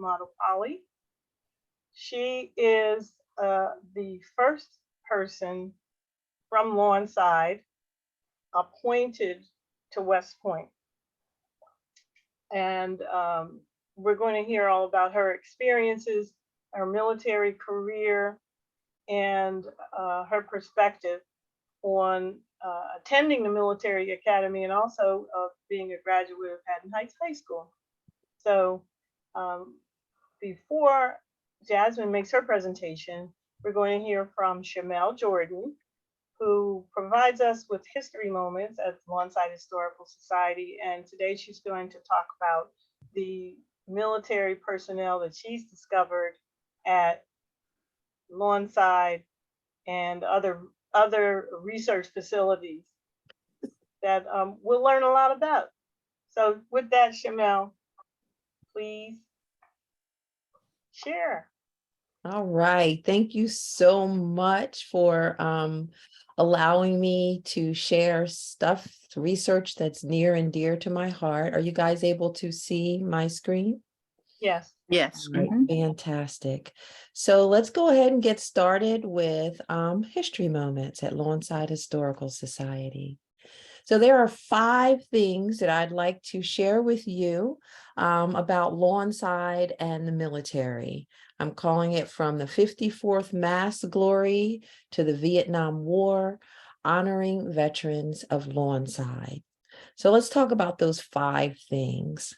Motupalli. She is the first person from Lawnside appointed to West Point. And we're going to hear all about her experiences, her military career, and her perspective on attending the military academy and also being a graduate of Haddon Heights High School. So um, before Jasmine makes her presentation, we're going to hear from Shamele Jordon, who provides us with history moments at Lawnside Historical Society. And today she's going to talk about the military personnel that she's discovered at Lawnside and other research facilities that we'll learn a lot about. So with that, Shamele, please share. All right. Thank you so much for allowing me to share research that's near and dear to my heart. Are you guys able to see my screen? Yes. Yes. Right, fantastic. So let's go ahead and get started with history moments at Lawnside Historical Society. So there are 5 things that I'd like to share with you about Lawnside and the military. I'm calling it from the 54th Mass Glory to the Vietnam War, honoring veterans of Lawnside. So let's talk about those 5 things.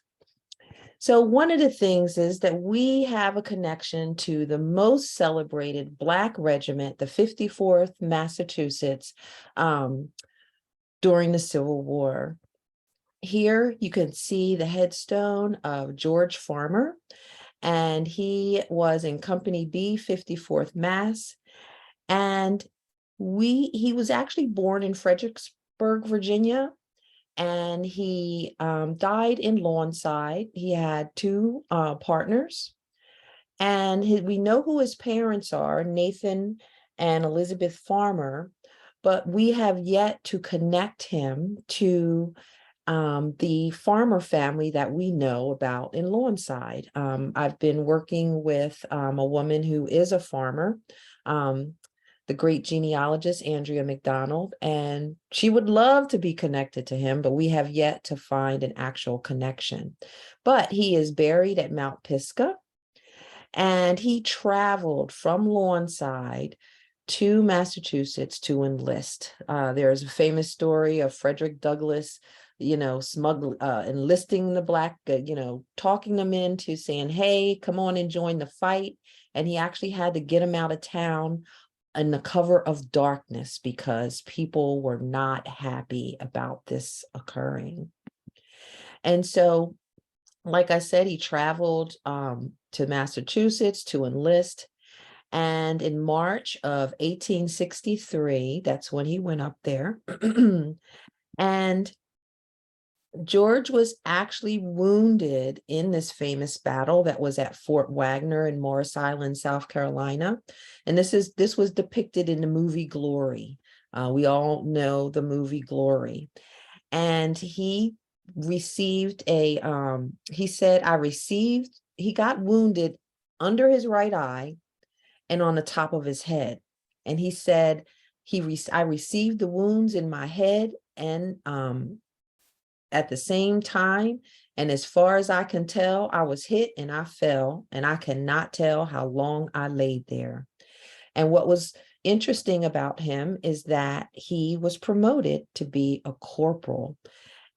So one of the things is that we have a connection to the most celebrated Black regiment, the 54th Massachusetts, during the Civil War. Here you can see the headstone of George Farmer, and he was in Company B, 54th Mass, and he was actually born in Fredericksburg, Virginia, and he died in Lawnside. He had 2 partners, and we know who his parents are, Nathan and Elizabeth Farmer, but we have yet to connect him to the farmer family that we know about in Lawnside. I've been working with a woman who is a farmer, the great genealogist, Andrea McDonald, and she would love to be connected to him, but we have yet to find an actual connection. But he is buried at Mount Pisgah, and he traveled from Lawnside to Massachusetts to enlist. There's a famous story of Frederick Douglass, enlisting the Black, talking them into saying, hey, come on and join the fight. And he actually had to get him out of town in the cover of darkness because people were not happy about this occurring. And so, like I said, he traveled to Massachusetts to enlist. And in March of 1863, that's when he went up there. And George was actually wounded in this famous battle that was at Fort Wagner in Morris Island, South Carolina. And this was depicted in the movie Glory. We all know the movie Glory. And he received he got wounded under his right eye and on the top of his head. And he said, I received the wounds in my head and at the same time, and as far as I can tell, I was hit and I fell, and I cannot tell how long I laid there. And what was interesting about him is that he was promoted to be a corporal.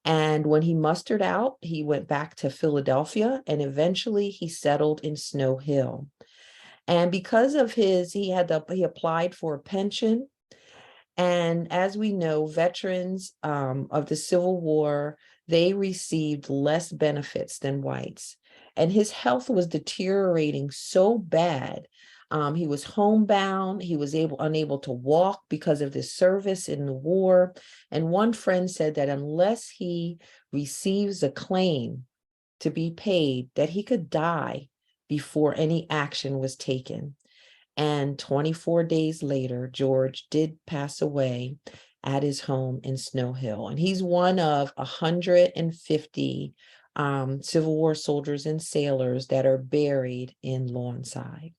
And when he mustered out, he went back to Philadelphia, and eventually he settled in Snow Hill. And because of he applied for a pension. And as we know, veterans of the Civil War, they received less benefits than whites. And his health was deteriorating so bad. He was homebound. He was unable to walk because of his service in the war. And one friend said that unless he receives a claim to be paid, that he could die before any action was taken. And 24 days later, George did pass away at his home in Snow Hill. And he's one of 150 Civil War soldiers and sailors that are buried in Lawnside.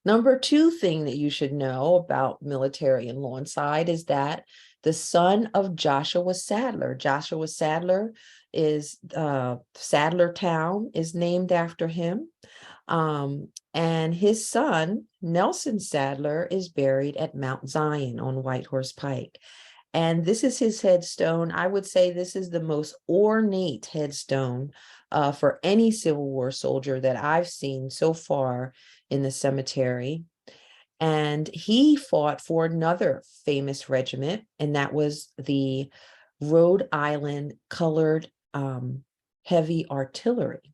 Number two thing that you should know about military in Lawnside is that the son of Joshua Sadler is Sadler Town is named after him. And his son, Nelson Sadler, is buried at Mount Zion on White Horse Pike. And this is his headstone. I would say this is the most ornate headstone for any Civil War soldier that I've seen so far in the cemetery. And he fought for another famous regiment, and that was the Rhode Island Colored Heavy Artillery.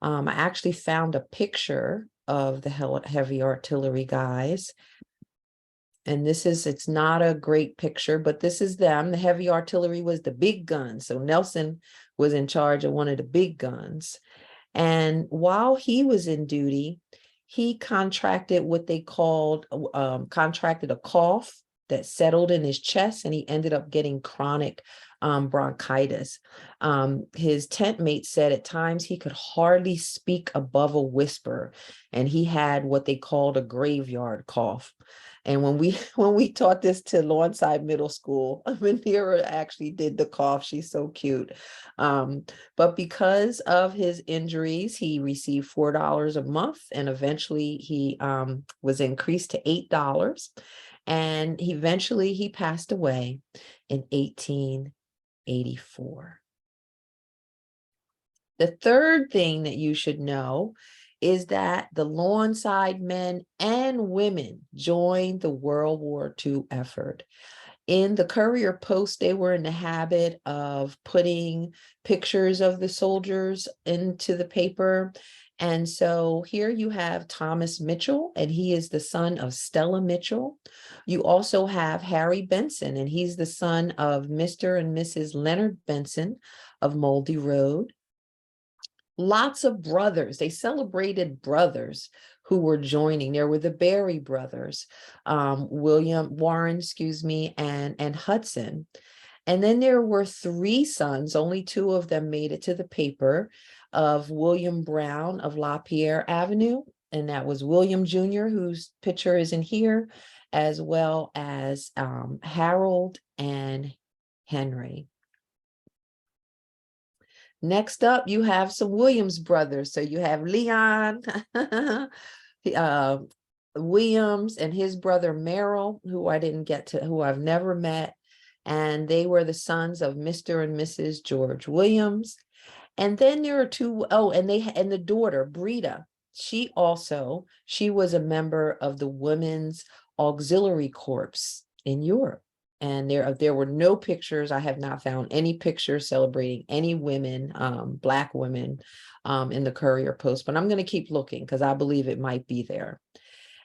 I actually found a picture of the heavy artillery guys. And it's not a great picture, but this is them. The heavy artillery was the big guns. So Nelson was in charge of one of the big guns. And while he was in duty, he contracted what they called, contracted a cough that settled in his chest, and he ended up getting chronic bronchitis. His tent mate said at times he could hardly speak above a whisper, and he had what they called a graveyard cough. And when we taught this to Lawnside Middle School, Manira actually did the cough. She's so cute. But because of his injuries, he received $4 a month, and eventually he was increased to $8. And eventually he passed away in 1884. The third thing that you should know is that the Lawnside men and women joined the World War II effort. In the Courier Post, they were in the habit of putting pictures of the soldiers into the paper. And so here you have Thomas Mitchell, and he is the son of Stella Mitchell. You also have Harry Benson, and he's the son of Mr. and Mrs. Leonard Benson of Moldy Road. Lots of brothers. They celebrated brothers who were joining. There were the Berry brothers, Warren, and Hudson. And then there were three sons, only two of them made it to the paper, of William Brown of LaPierre Avenue. And that was William Jr., whose picture is in here, as well as Harold and Henry. Next up, you have some Williams brothers. So you have Leon Williams and his brother Merrill, who I've never met. And they were the sons of Mr. and Mrs. George Williams. And then there are two, and the daughter, Brita, she was a member of the Women's Auxiliary Corps in Europe. And there were no pictures. I have not found any pictures celebrating any women, Black women, in the Courier Post, but I'm going to keep looking because I believe it might be there.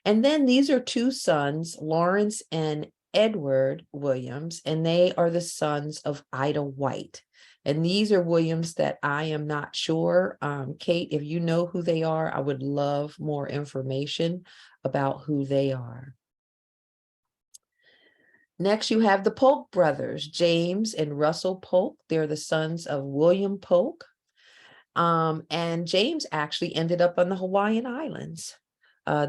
And then these are two sons, Lawrence and Edward Williams, and they are the sons of Ida White. And these are Williams that I am not sure. Kate, if you know who they are, I would love more information about who they are. Next, you have the Polk brothers, James and Russell Polk. They're the sons of William Polk. And James actually ended up on the Hawaiian Islands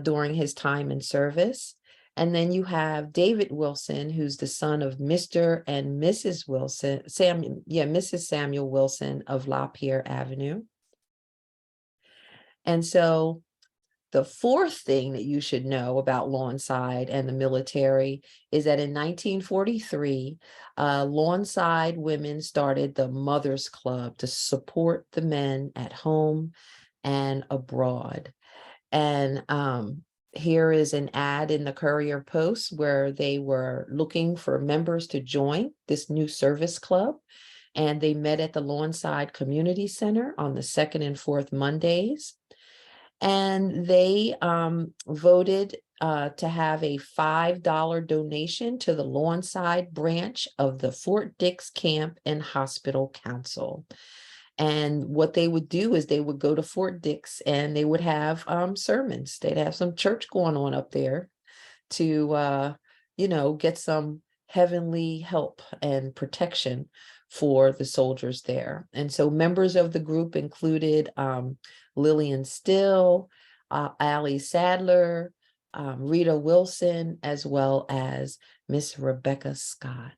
during his time in service. And then you have David Wilson, who's the son of Mr. and Mrs. Wilson, Mrs. Samuel Wilson of LaPierre Avenue. And so the fourth thing that you should know about Lawnside and the military is that in 1943, Lawnside women started the Mothers Club to support the men at home and abroad. And here is an ad in the Courier Post where they were looking for members to join this new service club. And they met at the Lawnside Community Center on the 2nd and 4th Mondays. And they voted to have a $5 donation to the Lawnside branch of the Fort Dix Camp and Hospital Council. And what they would do is they would go to Fort Dix and they would have sermons. They'd have some church going on up there to, get some heavenly help and protection for the soldiers there. And so members of the group included Lillian Still, Ali Sadler, Rita Wilson, as well as Miss Rebecca Scott.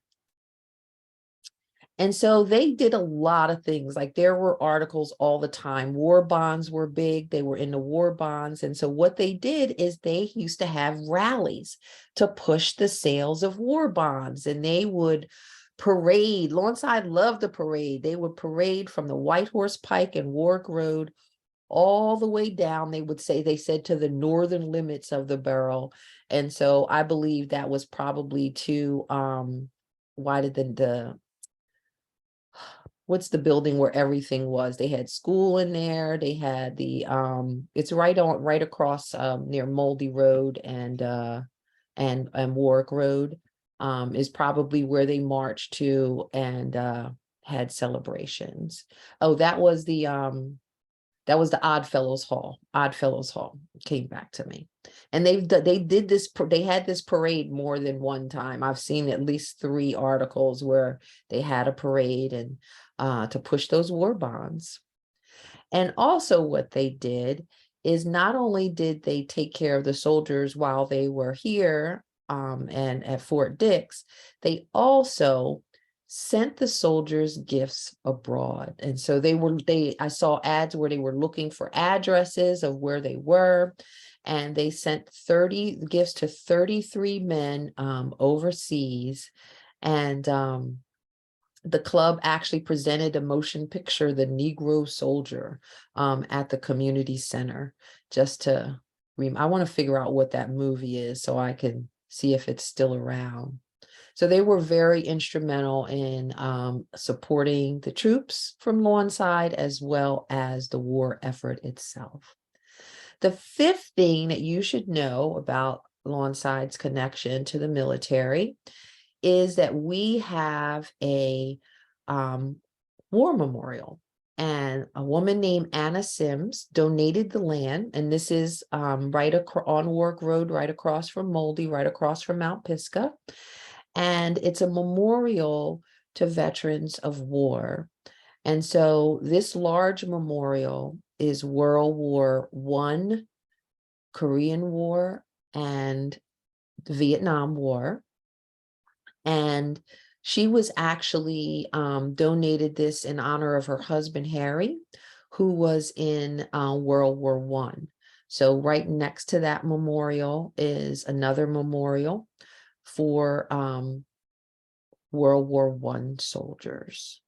And so they did a lot of things. Like there were articles all the time. War bonds were big. They were into war bonds. And so what they did is they used to have rallies to push the sales of war bonds. And they would parade. Lawnside loved the parade. They would parade from the White Horse Pike and Warwick Road all the way down. They said to the northern limits of the borough. And so I believe that was probably to, why did what's the building where everything was? They had school in there. They had the it's right across near Moldy Road and Warwick Road is probably where they marched to and had celebrations. Oh, that was the Odd Fellows Hall. Odd Fellows Hall came back to me. And they had this parade more than one time. I've seen at least 3 articles where they had a parade and to push those war bonds. And also what they did is not only did they take care of the soldiers while they were here and at Fort Dix, they also sent the soldiers gifts abroad. And so I saw ads where they were looking for addresses of where they were, and they sent 30 gifts to 33 men overseas. And the club actually presented a motion picture, The Negro Soldier, at the community center, just to, I want to figure out what that movie is so I can see if it's still around. So they were very instrumental in supporting the troops from Lawnside as well as the war effort itself. The 5th thing that you should know about Lawncide's connection to the military is that we have a war memorial, and a woman named Anna Sims donated the land, and this is right on Warwick Road, right across from Moldy, right across from Mount Pisgah, and it's a memorial to veterans of war. And so this large memorial is World War I, Korean War, and the Vietnam War. And she was actually donated this in honor of her husband, Harry, who was in World War I. So right next to that memorial is another memorial for World War I soldiers.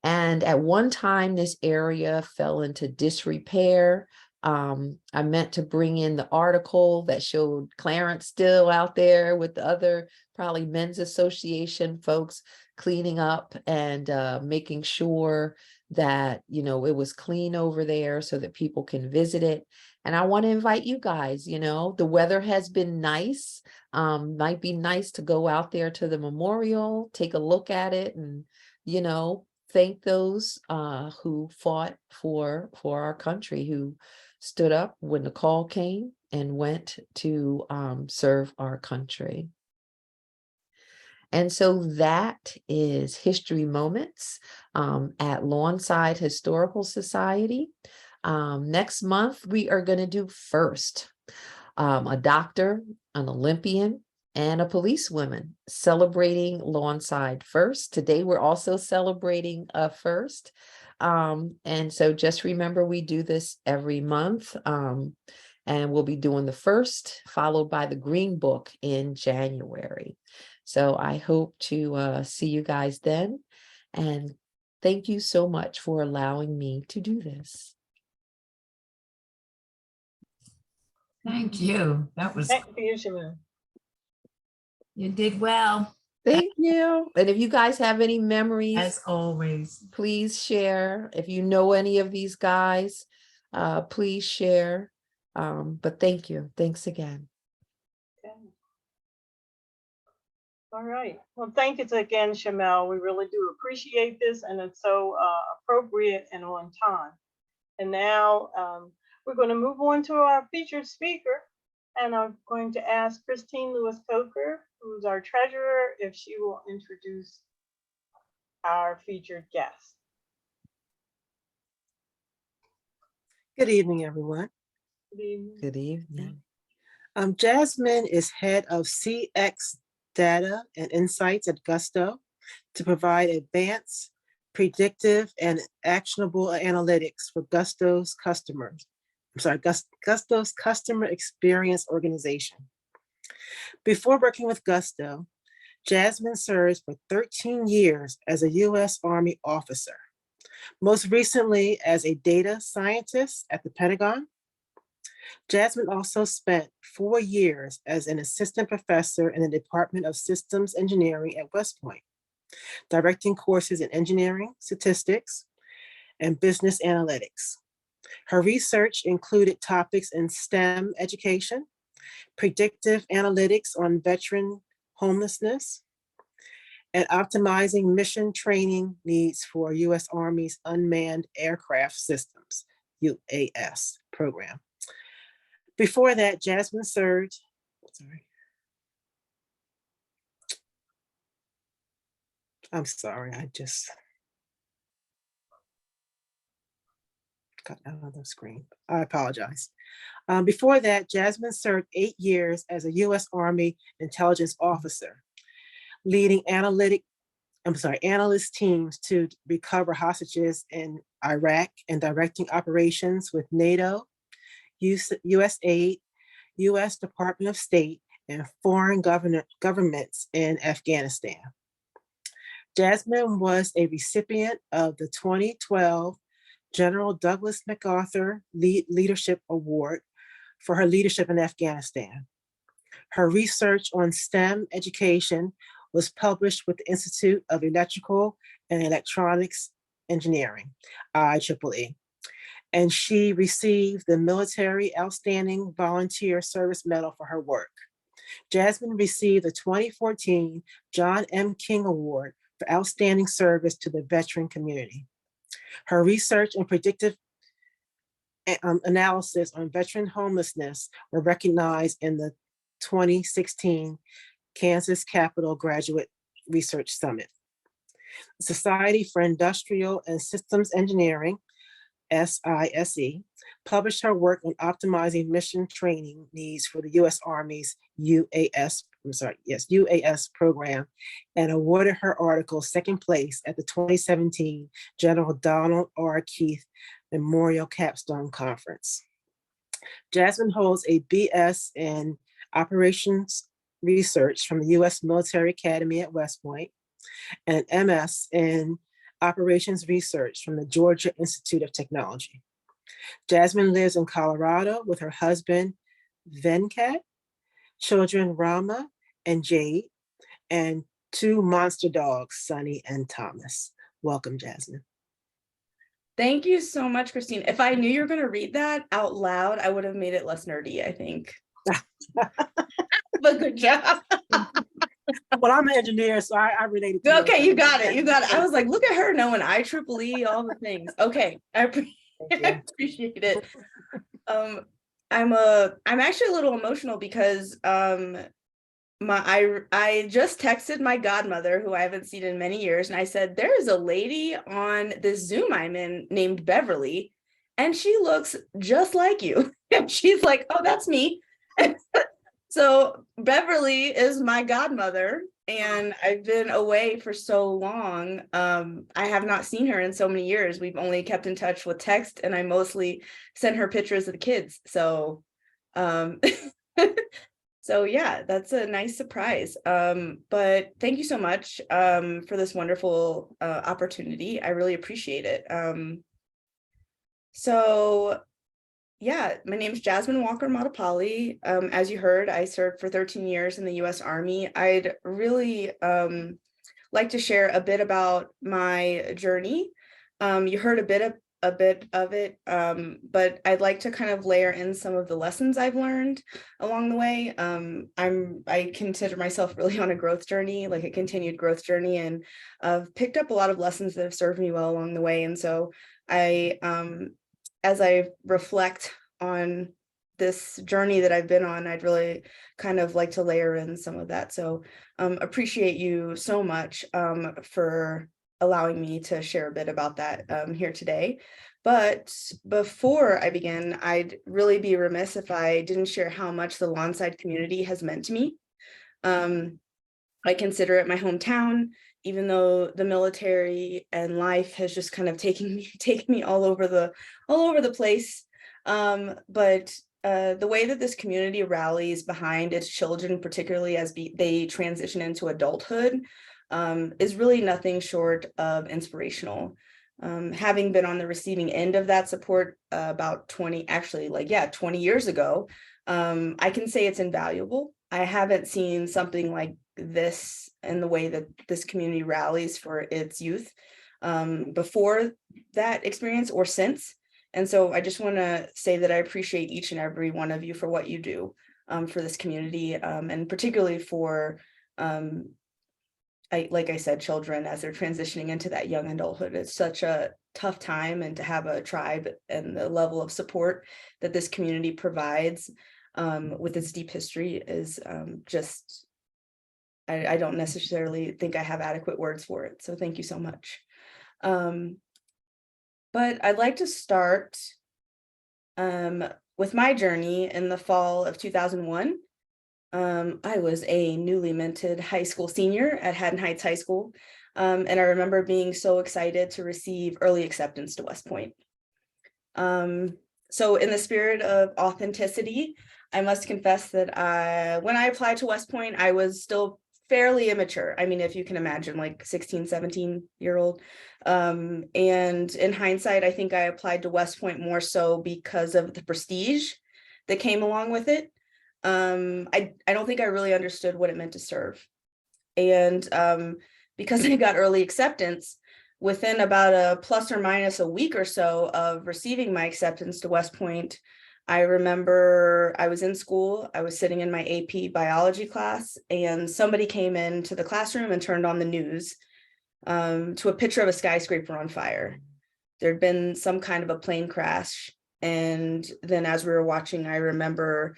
And at one time, this area fell into disrepair. I meant to bring in the article that showed Clarence still out there with the other probably men's association folks cleaning up and making sure that, you know, it was clean over there so that people can visit it. And I want to invite you guys, you know, the weather has been nice. Might be nice to go out there to the memorial, take a look at it, and, you know, thank those who fought for our country, who stood up when the call came and went to serve our country. And so that is History Moments at Lawnside Historical Society. Next month, we are going to do first a doctor, an Olympian, and a policewoman celebrating Lawnside first. Today, we're also celebrating a first. And so just remember, we do this every month. And we'll be doing the first, followed by the Green Book in January. So I hope to see you guys then. And thank you so much for allowing me to do this. Thank you. That was, Thank you, Shamele. you did well, Thank you. And if you guys have any memories, as always. please share. If you know any of these guys, please share. But thank you. Thanks again. Okay. All right. Well, thank you again, Shamele. We really do appreciate this, and it's so appropriate and on time. And now we're going to move on to our featured speaker, and I'm going to ask Christine Lewis Coker, who's our treasurer, if she will introduce our featured guest. Good evening, everyone. Good evening. Good evening. Jasmine is head of CX Data and Insights at Gusto to provide advanced, predictive, and actionable analytics for Gusto's customers. Gusto's customer experience organization. Before working with Gusto, Jasmine served for 13 years as a U.S. Army officer, most recently as a data scientist at the Pentagon. Jasmine also spent 4 years as an assistant professor in the Department of Systems Engineering at West Point, directing courses in engineering, statistics, and business analytics. Her research included topics in STEM education, predictive analytics on veteran homelessness, and optimizing mission training needs for U.S. Army's Unmanned Aircraft Systems, UAS program. Before that, Jasmine served, I'm sorry, I just got out of the screen. I apologize. Before that, Jasmine served 8 years as a U.S. Army intelligence officer, leading analyst teams to recover hostages in Iraq and directing operations with NATO, USAID, U.S. Department of State, and foreign governments in Afghanistan. Jasmine was a recipient of the 2012 General Douglas MacArthur Leadership Award for her leadership in Afghanistan. Her research on STEM education was published with the Institute of Electrical and Electronics Engineering, IEEE, and she received the Military Outstanding Volunteer Service Medal for her work. Jasmine received the 2014 John M. King Award for outstanding service to the veteran community. Her research and predictive analysis on veteran homelessness were recognized in the 2016 Kansas Capitol Graduate Research Summit. The Society for Industrial and Systems Engineering, SISE, published her work on optimizing mission training needs for the U.S. Army's UAS program, and awarded her article second place at the 2017 General Donald R. Keith Memorial Capstone Conference. Jasmine holds a BS in Operations Research from the U.S. Military Academy at West Point, and an MS in Operations Research from the Georgia Institute of Technology. Jasmine lives in Colorado with her husband, Venkat, children Rama and Jade, and 2 monster dogs, Sunny and Thomas. Welcome, Jasmine. Thank you so much, Christine. If I knew you were going to read that out loud, I would have made it less nerdy, I think. But good job. Well, I'm an engineer, so I related to Okay, you got it. You got it. I was like, look at her knowing IEEE, all the things. Okay, I appreciate it. I'm actually a little emotional because I just texted my godmother, who I haven't seen in many years, and I said, there is a lady on this Zoom I'm in named Beverly, and she looks just like you. And she's like, oh, that's me. So Beverly is my godmother, and I've been away for so long. I have not seen her in so many years. We've only kept in touch with text, and I mostly send her pictures of the kids. So, so yeah, that's a nice surprise. But thank you so much for this wonderful opportunity. I really appreciate it. So yeah, my name is Jasmine Walker Motupalli. As you heard, I served for 13 years in the U.S. Army. I'd really like to share a bit about my journey. You heard a bit of it, but I'd like to kind of layer in some of the lessons I've learned along the way. I consider myself really on a growth journey, like a continued growth journey, and I've picked up a lot of lessons that have served me well along the way. And so as I reflect on this journey that I've been on, I'd really kind of like to layer in some of that. So appreciate you so much for allowing me to share a bit about that here today. But before I begin, I'd really be remiss if I didn't share how much the Lawnside community has meant to me. I consider it my hometown, even though the military and life has just kind of taken me all over the place. But the way that this community rallies behind its children, particularly as they transition into adulthood, is really nothing short of inspirational. Having been on the receiving end of that support about 20 years ago, I can say it's invaluable. I haven't seen something like this in the way that this community rallies for its youth before that experience or since. And so I just want to say that I appreciate each and every one of you for what you do for this community, and particularly for, like I said, children as they're transitioning into that young adulthood. It's such a tough time, and to have a tribe and the level of support that this community provides with its deep history is just, I don't necessarily think I have adequate words for it. So thank you so much. But I'd like to start with my journey in the fall of 2001. I was a newly minted high school senior at Haddon Heights High School. And I remember being so excited to receive early acceptance to West Point. So in the spirit of authenticity, I must confess that when I applied to West Point, I was still fairly immature. I mean, if you can imagine, like 16, 17-year-old. And in hindsight, I think I applied to West Point more so because of the prestige that came along with it. I don't think I really understood what it meant to serve. And because I got early acceptance, within about a plus or minus a week or so of receiving my acceptance to West Point, I remember I was in school, I was sitting in my AP biology class, and somebody came into the classroom and turned on the news to a picture of a skyscraper on fire. There'd been some kind of a plane crash. And then as we were watching, I remember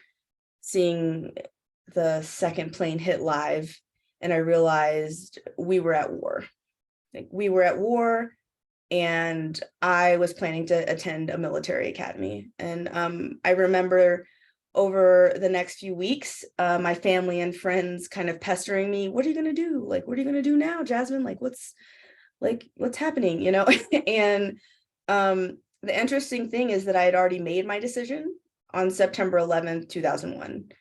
seeing the second plane hit live, and I realized we were at war. Like, we were at war, and I was planning to attend a military academy. And I remember over the next few weeks, my family and friends kind of pestering me, what are you going to do? Like, what are you going to do now, Jasmine? Like, what's happening, you know? And the interesting thing is that I had already made my decision on September 11th, 2001.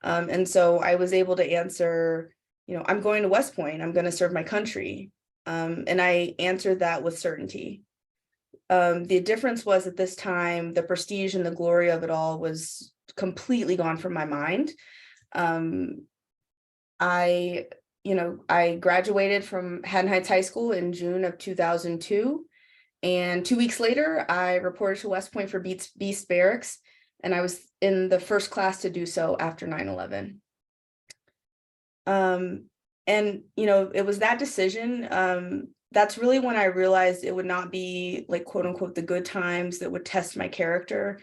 And so I was able to answer, you know, I'm going to West Point, I'm going to serve my country. And I answered that with certainty. The difference was at this time, the prestige and the glory of it all was completely gone from my mind. I graduated from Haddon Heights High School in June of 2002. And 2 weeks later, I reported to West Point for Beast Barracks. And I was in the first class to do so after 9/11. And, you know, it was that decision. That's really when I realized it would not be like, quote unquote, the good times that would test my character.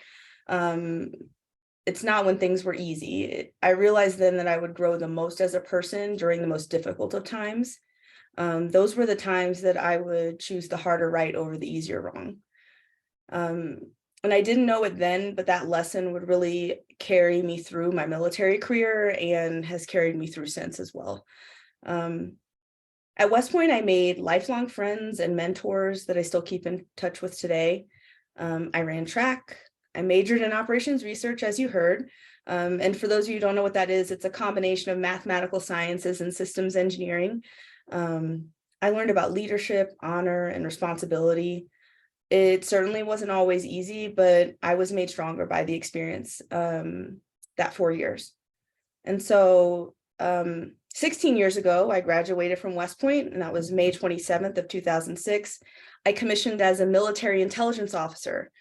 It's not when things were easy. I realized then that I would grow the most as a person during the most difficult of times. Those were the times that I would choose the harder right over the easier wrong. And I didn't know it then, but that lesson would really carry me through my military career and has carried me through since as well. At West Point, I made lifelong friends and mentors that I still keep in touch with today. I ran track. I majored in operations research, as you heard. And for those of you who don't know what that is, it's a combination of mathematical sciences and systems engineering. I learned about leadership, honor, and responsibility. It certainly wasn't always easy, but I was made stronger by the experience that 4 years. And so 16 years ago, I graduated from West Point, and that was May 27th of 2006. I commissioned as a military intelligence officer.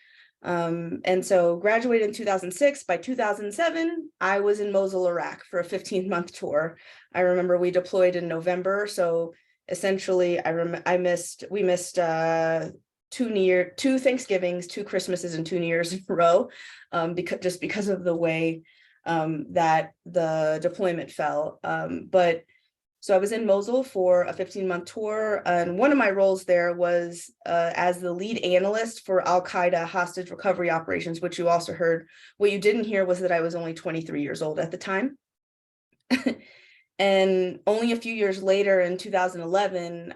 And so graduated in 2006. By 2007, I was in Mosul, Iraq for a 15-month tour. I remember we deployed in November. So essentially, we missed 2 Thanksgivings, 2 Christmases, and 2 New Year's in a row, because of the way that the deployment fell. But So I was in Mosul for a 15-month tour, and one of my roles there was as the lead analyst for Al-Qaeda hostage recovery operations, which you also heard. What you didn't hear was that I was only 23 years old at the time. And only a few years later, in 2011,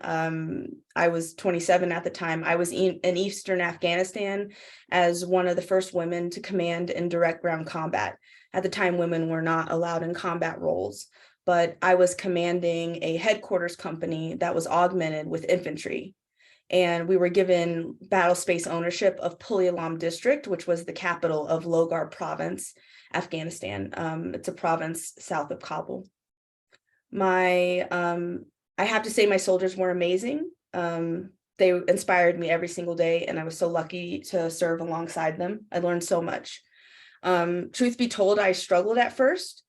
I was 27 at the time. I was in Eastern Afghanistan as one of the first women to command in direct ground combat. At the time, women were not allowed in combat roles, but I was commanding a headquarters company that was augmented with infantry. And we were given battle space ownership of Pul Alam district, which was the capital of Logar province, Afghanistan. It's a province south of Kabul. I have to say my soldiers were amazing. They inspired me every single day, and I was so lucky to serve alongside them. I learned so much. Truth be told, I struggled at first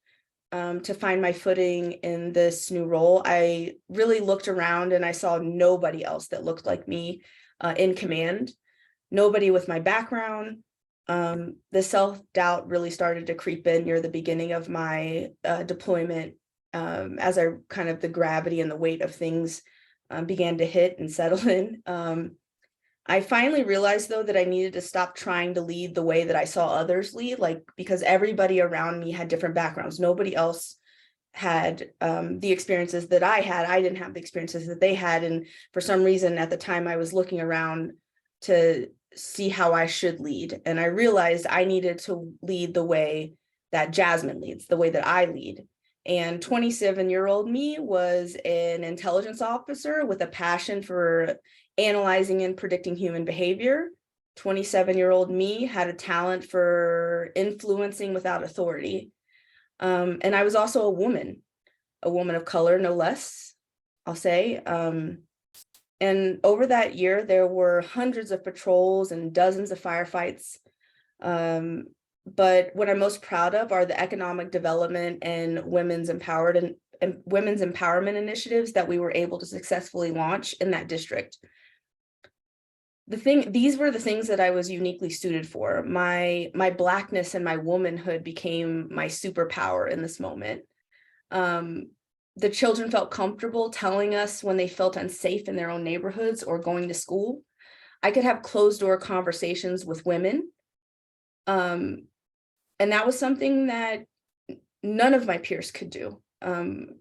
to find my footing in this new role. I really looked around and I saw nobody else that looked like me in command, nobody with my background. The self-doubt really started to creep in near the beginning of my deployment. As the gravity and the weight of things began to hit and settle in. I finally realized, though, that I needed to stop trying to lead the way that I saw others lead, because everybody around me had different backgrounds. Nobody else had the experiences that I had. I didn't have the experiences that they had. And for some reason at the time, I was looking around to see how I should lead. And I realized I needed to lead the way that Jasmine leads, the way that I lead. And 27-year-old me was an intelligence officer with a passion for analyzing and predicting human behavior. 27-year-old me had a talent for influencing without authority. And I was also a woman of color, no less, I'll say. And over that year, there were hundreds of patrols and dozens of firefights. But what I'm most proud of are the economic development and women's empowerment initiatives that we were able to successfully launch in that district. These were the things that I was uniquely suited for. My Blackness and my womanhood became my superpower in this moment. The children felt comfortable telling us when they felt unsafe in their own neighborhoods or going to school. I could have closed door conversations with women. And that was something that none of my peers could do. I'm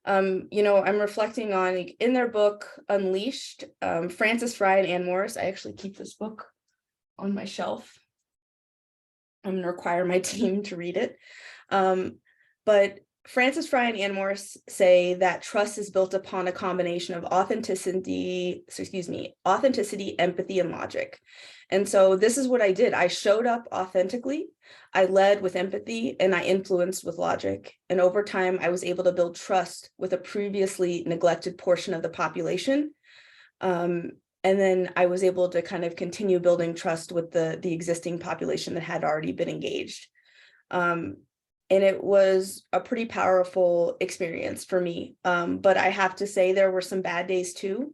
reflecting on, in their book, Unleashed, Frances Fry and Ann Morris, I actually keep this book on my shelf. I'm gonna require my team to read it. But Frances Fry and Ann Morris say that trust is built upon a combination of authenticity, empathy, and logic. And so this is what I did. I showed up authentically, I led with empathy, and I influenced with logic. And over time, I was able to build trust with a previously neglected portion of the population. And then I was able to kind of continue building trust with the existing population that had already been engaged. And it was a pretty powerful experience for me. But I have to say there were some bad days too.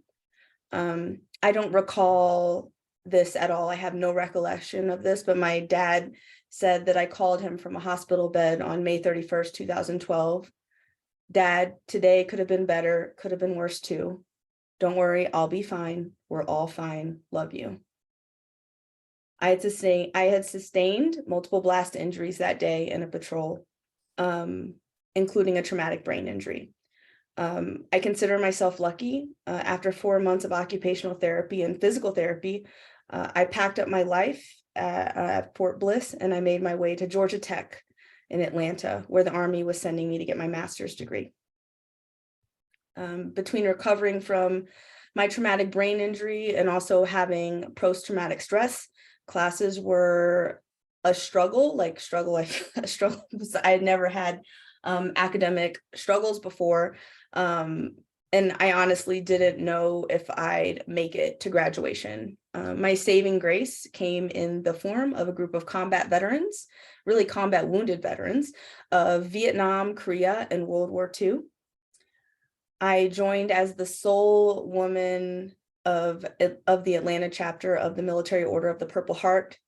I don't recall this at all. I have no recollection of this, but my dad said that I called him from a hospital bed on May 31st, 2012. Dad, today could have been better, could have been worse too. Don't worry, I'll be fine. We're all fine. Love you. I had sustained multiple blast injuries that day in a patrol, including a traumatic brain injury. I consider myself lucky. After 4 months of occupational therapy and physical therapy, I packed up my life at Fort Bliss and I made my way to Georgia Tech in Atlanta, where the Army was sending me to get my master's degree. Between recovering from my traumatic brain injury and also having post-traumatic stress, classes were a struggle. I had never had academic struggles before. And I honestly didn't know if I'd make it to graduation. My saving grace came in the form of a group of combat veterans, really combat wounded veterans of Vietnam, Korea, and World War II. I joined as the sole woman of the Atlanta chapter of the Military Order of the Purple Heart.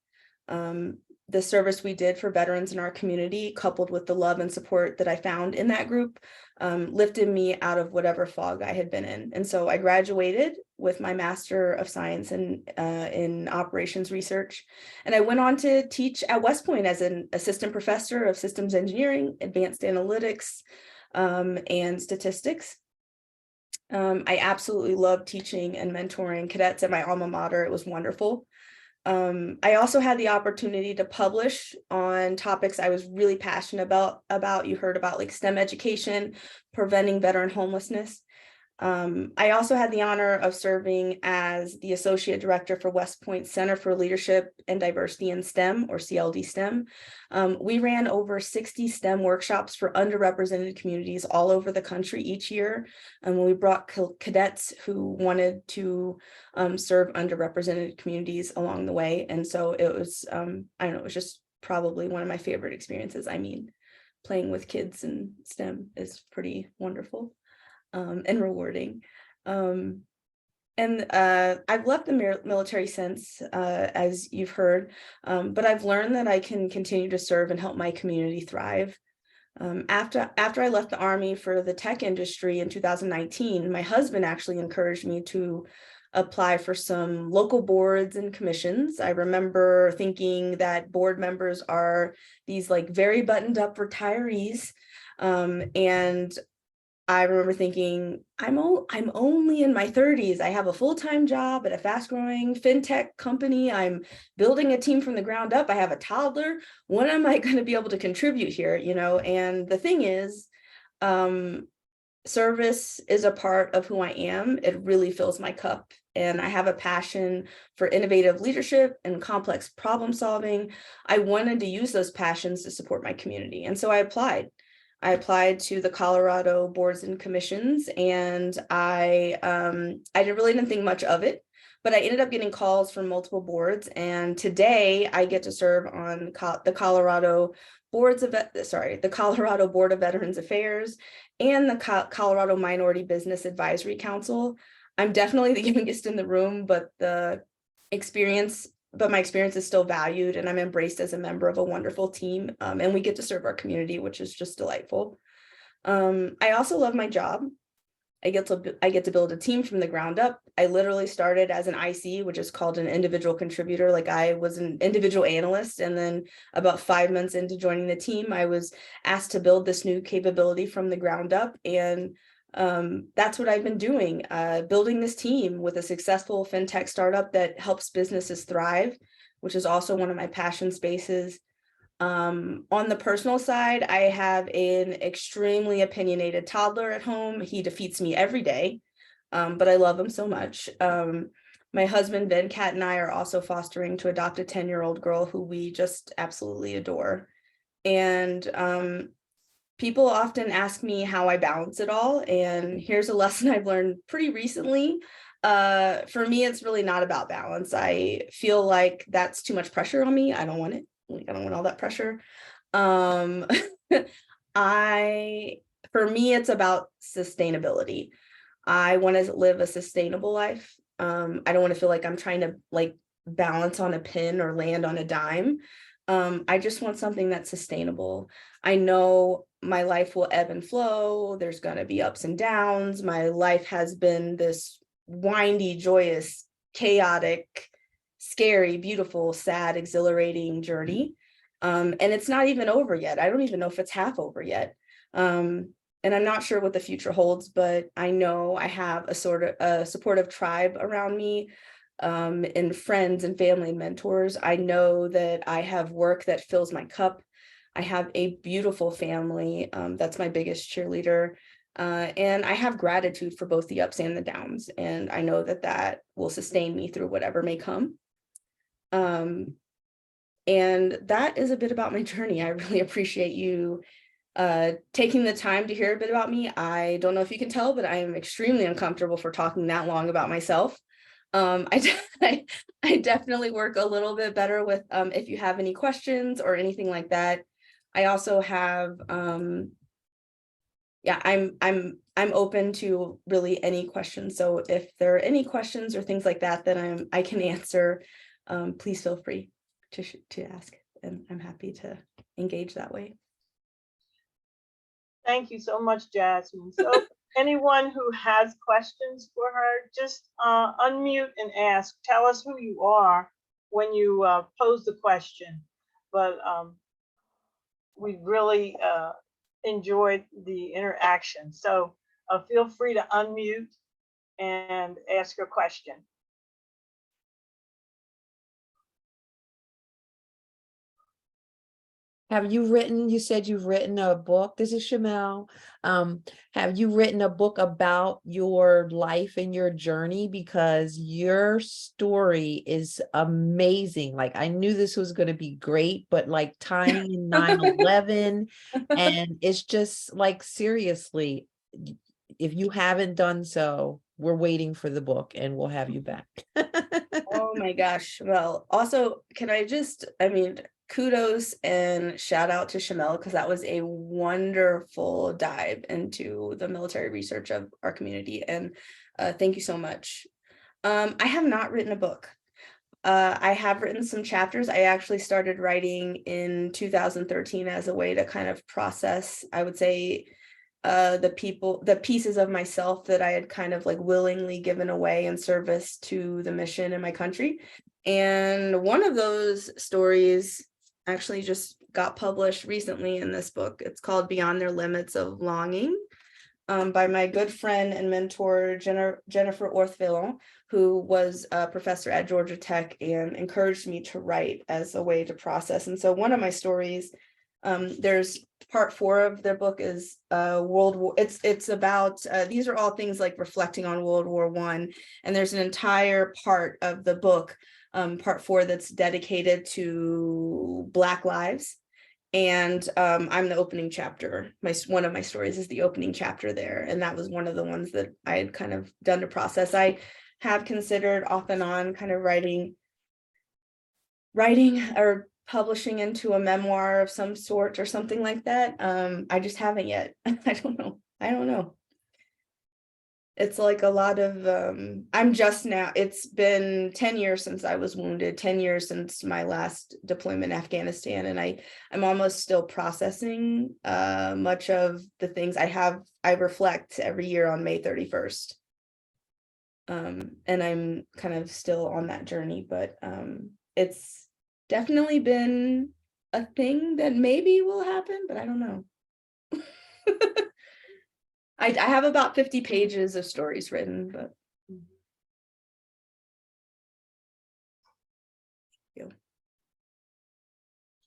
the service we did for veterans in our community, coupled with the love and support that I found in that group, lifted me out of whatever fog I had been in. And so I graduated with my Master of Science in Operations Research. And I went on to teach at West Point as an assistant professor of systems engineering, advanced analytics, and statistics. I absolutely loved teaching and mentoring cadets at my alma mater. It was wonderful. I also had the opportunity to publish on topics I was really passionate about. You heard about like STEM education, preventing veteran homelessness. I also had the honor of serving as the Associate Director for West Point Center for Leadership and Diversity in STEM, or CLD STEM. We ran over 60 STEM workshops for underrepresented communities all over the country each year. And we brought cadets who wanted to serve underrepresented communities along the way. And so it was, I don't know, it was just probably one of my favorite experiences. I mean, playing with kids in STEM is pretty wonderful. And rewarding. I've left the military since, as you've heard, but I've learned that I can continue to serve and help my community thrive. After I left the Army for the tech industry in 2019, my husband actually encouraged me to apply for some local boards and commissions. I remember thinking that board members are these like very buttoned up retirees, and I remember thinking, I'm only in my 30s. I have a full-time job at a fast-growing fintech company. I'm building a team from the ground up. I have a toddler. When am I going to be able to contribute here? You know, and the thing is, service is a part of who I am. It really fills my cup. And I have a passion for innovative leadership and complex problem solving. I wanted to use those passions to support my community. And so I applied. To the Colorado boards and commissions, and I didn't think much of it, but I ended up getting calls from multiple boards. And today I get to serve on the Colorado Board of Veterans Affairs and the Colorado Minority Business Advisory Council. I'm definitely the youngest in the room, but my experience is still valued, and I'm embraced as a member of a wonderful team, and we get to serve our community, which is just delightful. I also love my job. I get to build a team from the ground up. I literally started as an IC, which is called an individual contributor. Like, I was an individual analyst, and then about 5 months into joining the team, I was asked to build this new capability from the ground up, and that's what I've been doing, building this team with a successful fintech startup that helps businesses thrive, which is also one of my passion spaces. On the personal side, I have an extremely opinionated toddler at home. He defeats me every day, but I love him so much. My husband, Venkat, and I are also fostering to adopt a 10-year-old girl who we just absolutely adore. And people often ask me how I balance it all, and here's a lesson I've learned pretty recently. For me, it's really not about balance. I feel like that's too much pressure on me. I don't want it. Like, I don't want all that pressure. For me, it's about sustainability. I want to live a sustainable life. I don't want to feel like I'm trying to like balance on a pin or land on a dime. I just want something that's sustainable. I know my life will ebb and flow. There's going to be ups and downs. My life has been this windy, joyous, chaotic, scary, beautiful, sad, exhilarating journey. And it's not even over yet. I don't even know if it's half over yet. And I'm not sure what the future holds, but I know I have a sort of a supportive tribe around me, and friends and family and mentors. I know that I have work that fills my cup. I have a beautiful family. That's my biggest cheerleader. And I have gratitude for both the ups and the downs. And I know that that will sustain me through whatever may come. And that is a bit about my journey. I really appreciate you taking the time to hear a bit about me. I don't know if you can tell, but I am extremely uncomfortable for talking that long about myself. I definitely work a little bit better with if you have any questions or anything like that. I also have I'm open to really any questions. So if there are any questions or things like that that I can answer, please feel free to ask. and I'm happy to engage that way. Thank you so much, Jasmine. So anyone who has questions for her, just unmute and ask. Tell us who you are when you pose the question. But we really enjoyed the interaction. So feel free to unmute and ask your question. Have you written, you said you've written a book. This is Shamele. Have you written a book about your life and your journey? Because your story is amazing. Like, I knew this was going to be great, but like tying in 9/11, and it's just like, seriously, if you haven't done so, we're waiting for the book and we'll have you back. Oh my gosh. Well, also, can I just, kudos and shout out to Shamele, because that was a wonderful dive into the military research of our community. And thank you so much. I have not written a book. I have written some chapters. I actually started writing in 2013 as a way to kind of process, I would say, the pieces of myself that I had kind of like willingly given away in service to the mission in my country. And one of those stories actually just got published recently in this book. It's called Beyond Their Limits of Longing, by my good friend and mentor, Jennifer Orthvillon, who was a professor at Georgia Tech and encouraged me to write as a way to process. And so one of my stories, there's part 4 of their book is World War. It's about these are all things like reflecting on World War I, and there's an entire part of the book, part 4, that's dedicated to Black lives. And I'm the opening chapter. One of my stories is the opening chapter there, and that was one of the ones that I had kind of done to process. I have considered off and on kind of writing or publishing into a memoir of some sort or something like that. I just haven't yet. I don't know. It's like a lot of, I'm just now, it's been 10 years since I was wounded, 10 years since my last deployment in Afghanistan. And I'm almost still processing much of the things I reflect every year on May 31st. And I'm kind of still on that journey, but it's definitely been a thing that maybe will happen, but I don't know. I have about 50 pages of stories written, but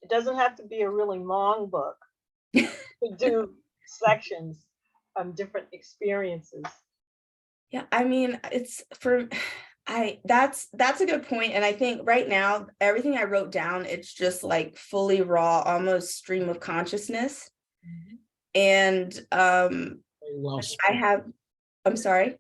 it doesn't have to be a really long book. To do sections of different experiences. Yeah, it's that's a good point. And I think right now, everything I wrote down, it's just like fully raw, almost stream of consciousness. Mm-hmm. And well I'm sorry.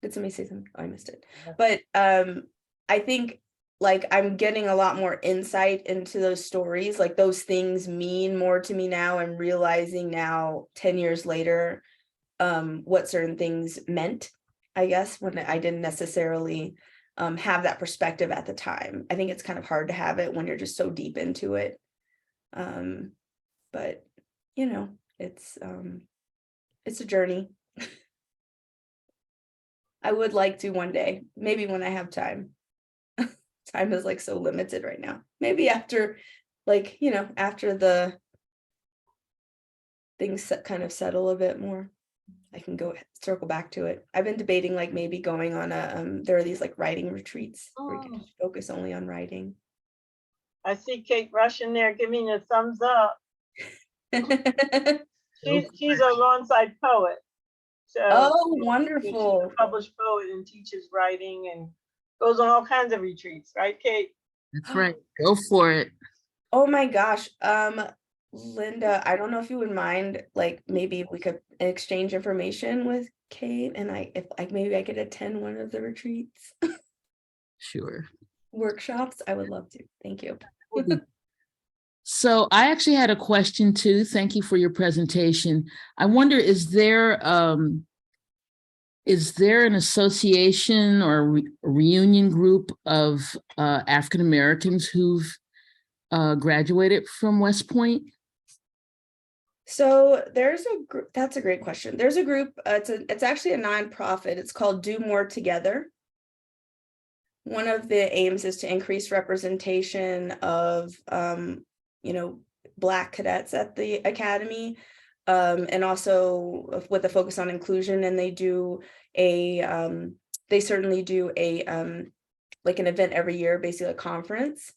Did somebody say something? Oh, I missed it. But I think like I'm getting a lot more insight into those stories. Like those things mean more to me now. I'm realizing now 10 years later what certain things meant, I guess, when I didn't necessarily have that perspective at the time. I think it's kind of hard to have it when you're just so deep into it. But you know, it's a journey. I would like to one day, maybe when I have time. Time is like so limited right now. Maybe after, like, you know, after the things kind of settle a bit more, I can go circle back to it. I've been debating like maybe going on there are these like writing retreats where you can just focus only on writing. I see Kate Rush in there giving a thumbs up. She's a Lawnside poet. So oh, wonderful. She's a published poet and teaches writing and goes on all kinds of retreats, right, Kate? That's right. Go for it. Oh my gosh. Linda, I don't know if you would mind, like maybe we could exchange information with Kate, and maybe I could attend one of the retreats. Sure. Workshops. I would love to. Thank you. So I actually had a question too. Thank you for your presentation. I wonder, is there is there an association or reunion group of African Americans who've graduated from West Point? So there's a group, that's a great question. There's a group, it's actually a nonprofit. It's called Do More Together. One of the aims is to increase representation of, Black cadets at the academy, and also with a focus on inclusion. And they do they certainly do like an event every year, basically a conference.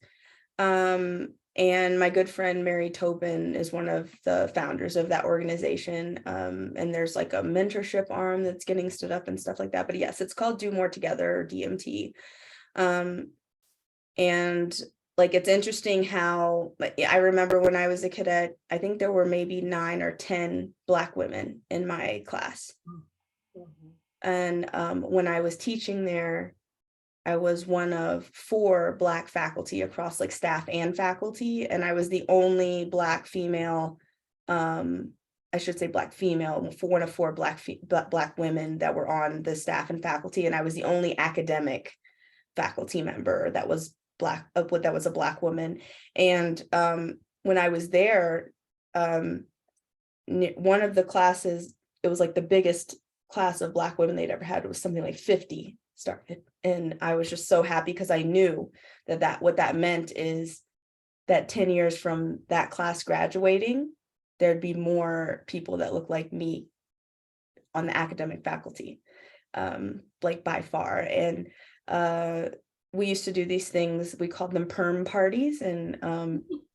And my good friend Mary Tobin is one of the founders of that organization. And there's like a mentorship arm that's getting stood up and stuff like that. But yes, it's called Do More Together, DMT. And like, it's interesting how, like, I remember when I was a cadet, I think there were maybe 9 or 10 Black women in my class. And when I was teaching there, I was one of 4 Black faculty across like staff and faculty. And I was the only Black female, I should say Black female, for one of 4 Black women that were on the staff and faculty. And I was the only academic faculty member that was Black, that was a Black woman. And when I was there, one of the classes, it was like the biggest class of Black women they'd ever had. It was something like 50 started. And I was just so happy because I knew that what that meant is that 10 years from that class graduating, there'd be more people that look like me on the academic faculty, like by far. And we used to do these things, we called them perm parties. And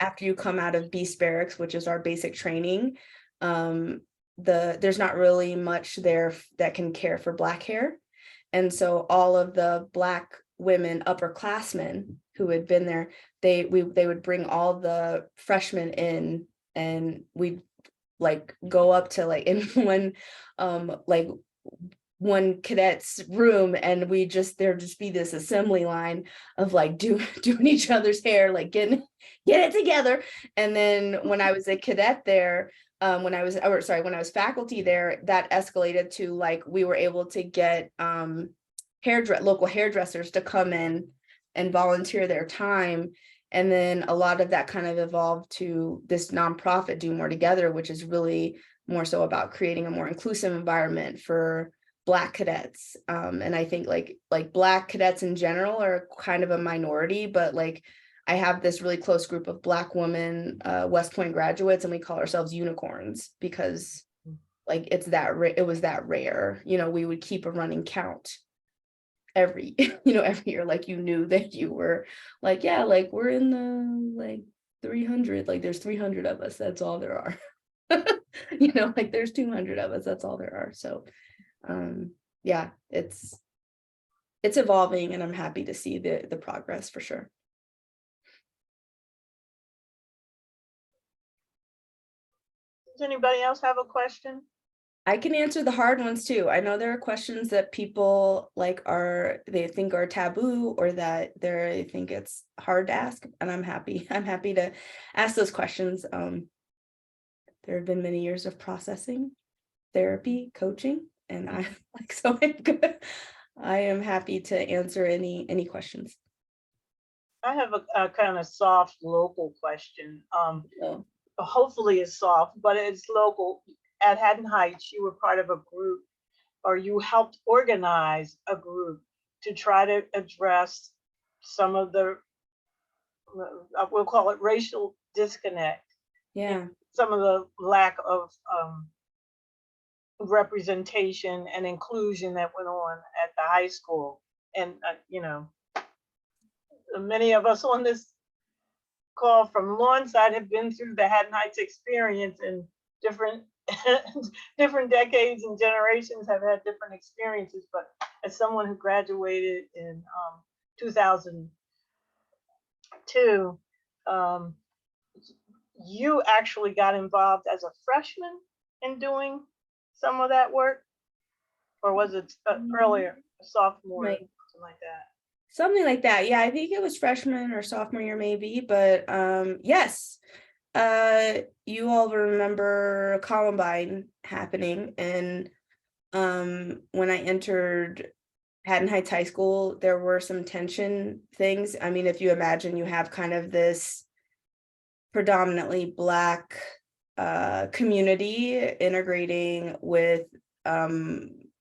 after you come out of Beast Barracks, which is our basic training, there's not really much there that can care for Black hair. And so all of the Black women, upperclassmen who had been there, they would bring all the freshmen in, and we'd like go up to like in one cadet's room, and there'd just be this assembly line of like doing each other's hair, like get it together. And then when I was a cadet there, when I was faculty there, that escalated to like we were able to get local hairdressers to come in and volunteer their time. And then a lot of that kind of evolved to this nonprofit, Do More Together, which is really more so about creating a more inclusive environment for Black cadets. And I think like Black cadets in general are kind of a minority, but like I have this really close group of Black women, West Point graduates, and we call ourselves unicorns because like it was that rare. We would keep a running count every year, like you knew that you were like, yeah, like we're in the like 300, like there's 300 of us, that's all there are. Like there's 200 of us, that's all there are. So yeah, it's evolving, and I'm happy to see the progress for sure. Does anybody else have a question? I can answer the hard ones too. I know there are questions that people like they think are taboo, or that they think it's hard to ask, and I'm happy to ask those questions. There have been many years of processing, therapy, coaching, and I am happy to answer any questions. I have a kind of soft local question. So, Hopefully it's soft, but it's local. At Haddon Heights, you were part of a group, or you helped organize a group to try to address some of the, we'll call it racial disconnect. yeah. Some of the lack of representation and inclusion that went on at the high school. And, many of us on this call from Lawnside have been through the Haddon Heights experience, and different decades and generations have had different experiences. But as someone who graduated in 2002, you actually got involved as a freshman in doing some of that work, or was it earlier, a sophomore, Right. something like that? Something like that. Yeah, I think it was freshman or sophomore year maybe, but yes. You all remember Columbine happening, and when I entered Haddon Heights High School, there were some tension things. I mean, if you imagine you have kind of this predominantly Black community integrating with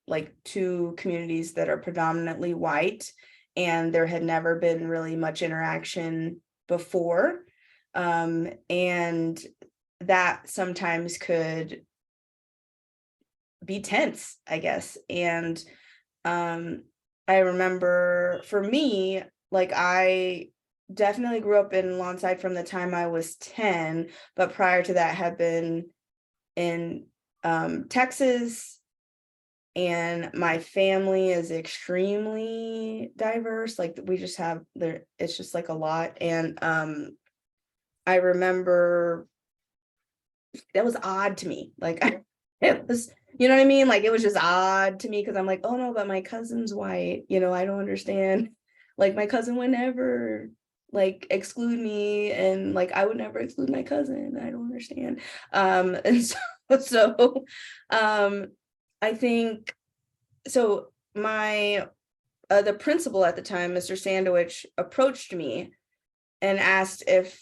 like two communities that are predominantly white, and there had never been really much interaction before. And that sometimes could be tense, I guess. And I remember for me, like I definitely grew up in Lawnside from the time I was 10, but prior to that had been in Texas, and my family is extremely diverse. Like we just have there, it's just like a lot. And I remember that was odd to me. Like it was, you know what I mean? Like it was just odd to me because I'm like, oh no, but my cousin's white, you know, I don't understand. Like my cousin would never like exclude me, and like I would never exclude my cousin. I don't understand. And so I think so my the principal at the time, Mr. Sandwich, approached me and asked if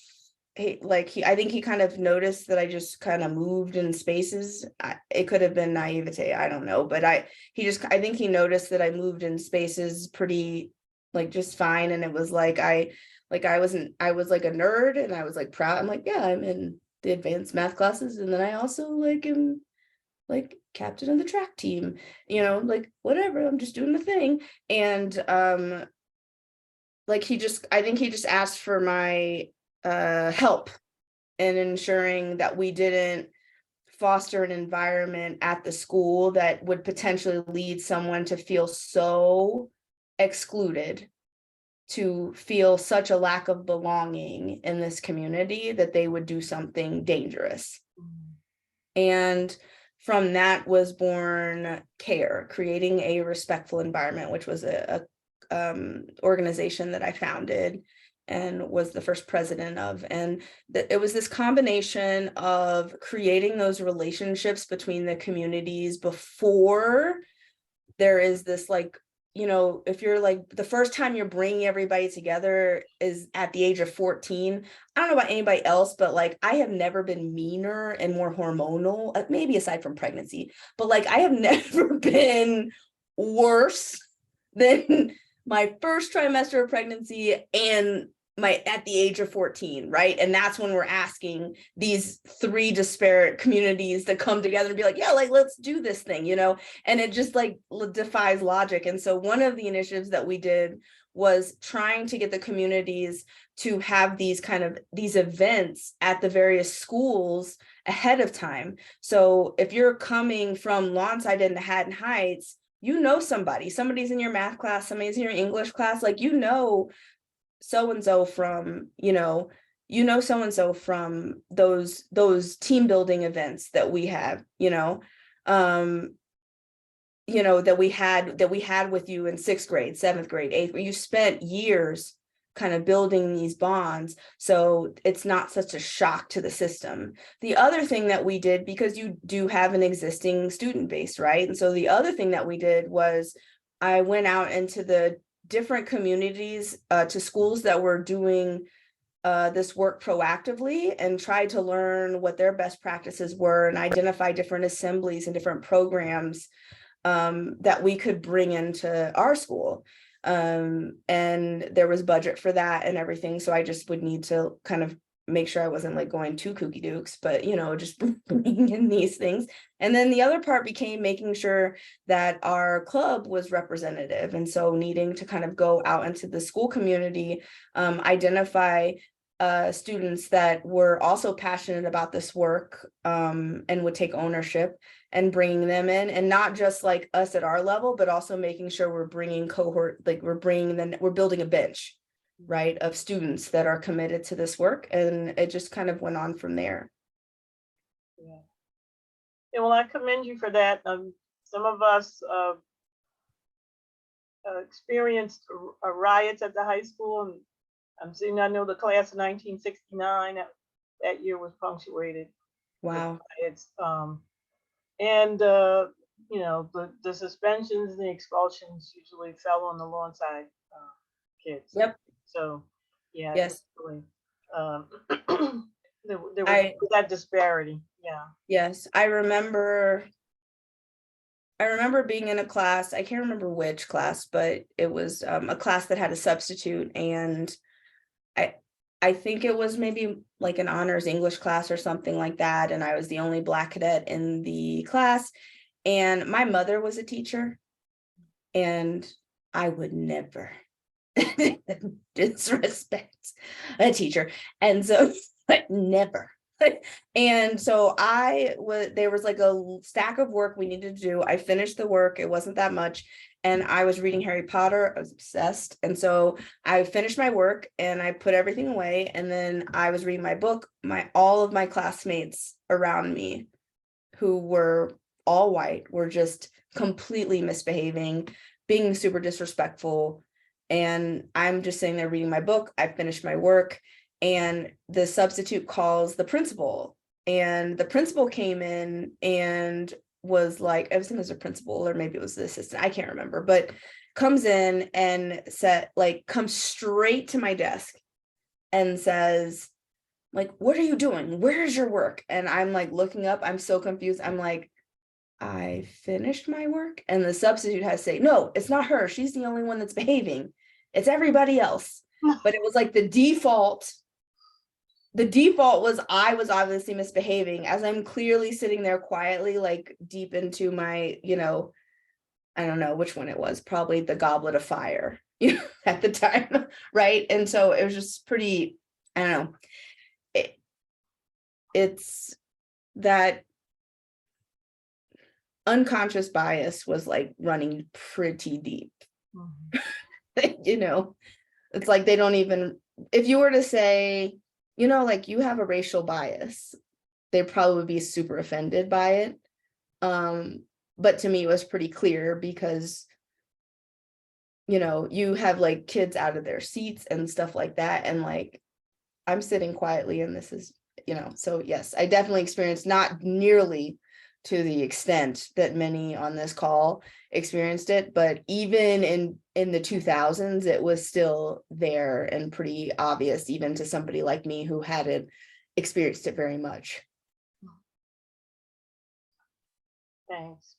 I think he kind of noticed that I just kind of moved in spaces. It could have been naivete, I don't know, but I think he noticed that I moved in spaces pretty like just fine. And it was like I was like a nerd, and I was like proud. I'm like, yeah, I'm in the advanced math classes, and then I also like am like captain of the track team, you know, like whatever, I'm just doing the thing. And like I think he just asked for my help in ensuring that we didn't foster an environment at the school that would potentially lead someone to feel so excluded, to feel such a lack of belonging in this community that they would do something dangerous. And from that was born CARE, Creating a Respectful Environment, which was a organization that I founded and was the first president of. And it was this combination of creating those relationships between the communities before there is this like, you know, if you're like the first time you're bringing everybody together is at the age of 14. I don't know about anybody else, but like I have never been meaner and more hormonal, maybe aside from pregnancy, but like I have never been worse than my first trimester of pregnancy and at the age of 14, right? And that's when we're asking these three disparate communities to come together and be like, yeah, like let's do this thing, you know? And it just like defies logic. And so one of the initiatives that we did was trying to get the communities to have these events at the various schools ahead of time. So if you're coming from Lawnside into Haddon Heights, you know somebody's in your math class, somebody's in your English class, like you know so-and-so from, so-and-so from those team building events that we have, that we had with you in 6th grade, 7th grade, 8th grade. You spent years kind of building these bonds, so it's not such a shock to the system. The other thing that we did, because you do have an existing student base, right? And so the other thing that we did was I went out into the different communities to schools that were doing this work proactively and tried to learn what their best practices were and identify different assemblies and different programs that we could bring into our school. And there was budget for that and everything. So I just would need to kind of make sure I wasn't like going too kooky dukes, but just bringing in these things. And then the other part became making sure that our club was representative. And so needing to kind of go out into the school community, identify students that were also passionate about this work and would take ownership, and bringing them in, and not just like us at our level, but also making sure we're bringing we're building a bench, right, of students that are committed to this work. And it just kind of went on from there. Yeah, well, I commend you for that. Some of us experienced riots at the high school, and I know the class of 1969, that year was punctuated. Wow. It's and you know, the suspensions and the expulsions usually fell on the Lawnside kids. Yep. So, yeah, Yes. definitely. There I was that disparity. Yeah. Yes, I remember being in a class, I can't remember which class, but it was a class that had a substitute, and I I think it was maybe like an honors English class or something like that, and I was the only Black cadet in the class, and my mother was a teacher, and I would never disrespect a teacher, and so but never. And so there was like a stack of work we needed to do. I finished the work, it wasn't that much, and I was reading Harry Potter. I was obsessed, and so I finished my work and I put everything away, and then I was reading my book. All of my classmates around me, who were all white, were just completely misbehaving, being super disrespectful, and I'm just sitting there reading my book. I finished my work, and the substitute calls the principal, and the principal came in and was like, I was thinking it was a principal, or maybe it was the assistant, I can't remember, but comes in and comes straight to my desk and says, like, what are you doing? Where's your work? And I'm like looking up, I'm so confused. I'm like, I finished my work. And the substitute has to say, no, it's not her. She's the only one that's behaving. It's everybody else. But it was like the default was I was obviously misbehaving, as I'm clearly sitting there quietly, like deep into my, I don't know which one it was, probably the Goblet of Fire, at the time, right? And so it was just pretty, I don't know. It's that unconscious bias was like running pretty deep. It's like they don't even, if you were to say, like, you have a racial bias, they'd probably be super offended by it. But to me, it was pretty clear because, you have like kids out of their seats and stuff like that. And like, I'm sitting quietly and this is, so yes, I definitely experienced, not nearly to the extent that many on this call experienced it, but even in the 2000s, it was still there and pretty obvious, even to somebody like me who hadn't experienced it very much. Thanks.